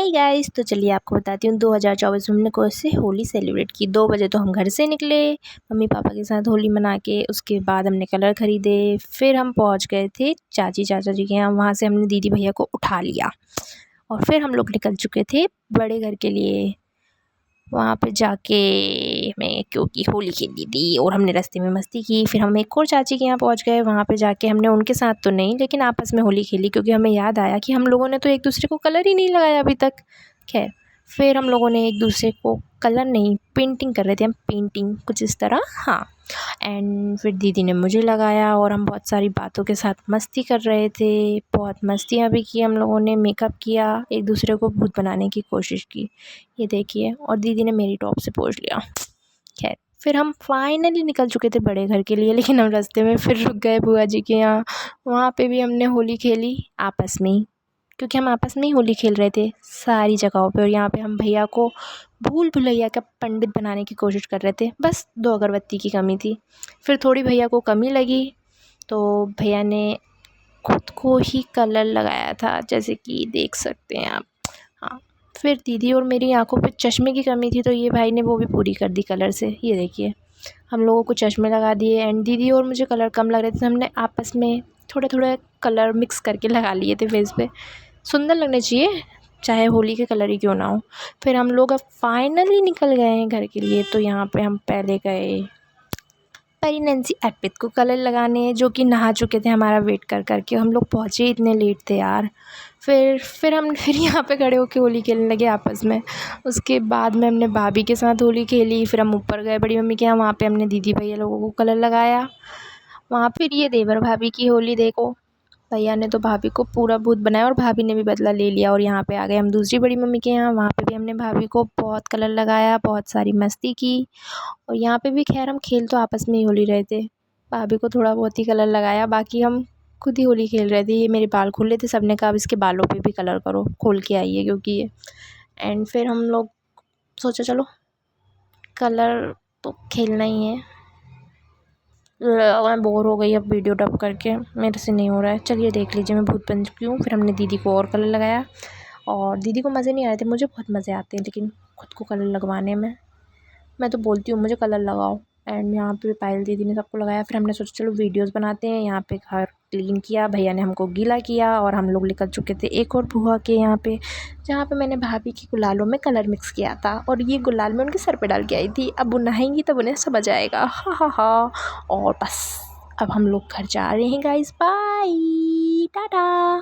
Hi guys, तो चलिए आपको बताती हूँ 2024 में हमने कैसे होली सेलिब्रेट की। 2 बजे तो हम घर से निकले मम्मी पापा के साथ होली मना के। उसके बाद हमने कलर ख़रीदे, फिर हम पहुँच गए थे चाची चाचा जी के यहाँ। वहाँ से हमने दीदी भैया को उठा लिया और फिर हम लोग निकल चुके थे बड़े घर के लिए। वहाँ पे जाके हमें क्योंकि होली खेली थी और हमने रास्ते में मस्ती की। फिर हम एक और चाची के यहाँ पहुँच गए। वहाँ पे जाके हमने उनके साथ तो नहीं लेकिन आपस में होली खेली, क्योंकि हमें याद आया कि हम लोगों ने तो एक दूसरे को कलर ही नहीं लगाया अभी तक। खैर, फिर हम लोगों ने एक दूसरे को कलर नहीं, पेंटिंग कर रहे थे हम, पेंटिंग कुछ इस तरह, हाँ। एंड फिर दीदी ने मुझे लगाया और हम बहुत सारी बातों के साथ मस्ती कर रहे थे। बहुत मस्तियाँ भी की हम लोगों ने, मेकअप किया, एक दूसरे को भूत बनाने की कोशिश की, ये देखिए। और दीदी ने मेरी टॉप से पोज़ लिया। खैर, फिर हम फाइनली निकल चुके थे बड़े घर के लिए, लेकिन हम रास्ते में फिर रुक गए बुआ जी के यहाँ। वहाँ पे भी हमने होली खेली आपस में ही, क्योंकि हम आपस में ही होली खेल रहे थे सारी जगहों पे। और यहाँ पे हम भैया को भूल भुलैया का पंडित बनाने की कोशिश कर रहे थे, बस 2 अगरबत्ती की कमी थी। फिर थोड़ी भैया को कमी लगी तो भैया ने खुद को ही कलर लगाया था, जैसे कि देख सकते हैं आप, हाँ। फिर दीदी और मेरी आँखों पे चश्मे की कमी थी तो ये भाई ने वो भी पूरी कर दी कलर से, ये देखिए। हम लोगों को चश्मे लगा दिए। एंड दीदी और मुझे कलर कम लग रहे थे तो हमने आपस में थोड़ा थोड़ा कलर मिक्स करके लगा लिए थे फेस पे। सुंदर लगने चाहिए, चाहे होली के कलर ही क्यों ना हो। फिर हम लोग अब फाइनली निकल गए हैं घर के लिए। तो यहाँ पे हम पहले गए परी नैन्सी अर्पित को कलर लगाने, जो कि नहा चुके थे हमारा वेट कर करके। हम लोग पहुँचे ही इतने लेट थे यार। फिर हम यहाँ पे खड़े होके होली खेलने लगे आपस में। उसके बाद में हमने भाभी के साथ होली खेली। फिर हम ऊपर गए बड़ी मम्मी के यहाँ, वहाँ पे हमने दीदी भैया लोगों को कलर लगाया। वहाँ फिर ये देवर भाभी की होली देखो, भैया ने तो भाभी को पूरा भूत बनाया और भाभी ने भी बदला ले लिया। और यहाँ पे आ गए हम दूसरी बड़ी मम्मी के यहाँ, वहाँ पे भी हमने भाभी को बहुत कलर लगाया, बहुत सारी मस्ती की। और यहाँ पे भी खैर हम खेल तो आपस में ही होली रहे थे, भाभी को थोड़ा बहुत ही कलर लगाया, बाकी हम खुद ही होली खेल रहे थे। ये मेरे बाल खुले थे, सबने कहा अब इसके बालों पे भी कलर करो, खोल के आइए क्योंकि ये। एंड फिर हम लोग सोचा चलो कलर तो खेलना ही है। मैं बोर हो गई अब वीडियो डब करके, मेरे से नहीं हो रहा है। चलिए देख लीजिए मैं भूत बन चुकी हूँ। फिर हमने दीदी को और कलर लगाया और दीदी को मज़े नहीं आए थे, मुझे बहुत मज़े आते हैं लेकिन खुद को कलर लगवाने में। मैं तो बोलती हूँ मुझे कलर लगाओ। एंड यहाँ पे पायल दीदी ने सबको लगाया। फिर हमने सोचा चलो वीडियोस बनाते हैं। यहाँ पे घर क्लीन किया, भैया ने हमको गीला किया और हम लोग निकल चुके थे एक और बुआ के यहाँ पे, जहाँ पे मैंने भाभी की गुलालों में कलर मिक्स किया था। और ये गुलाल मैं उनके सर पे डाल के आई थी, अब वो नहाएंगी तब उन्हें सब आ जाएगा, हा हा हा। और बस अब हम लोग घर जा रहे हैं गाइस, बाय टाटा।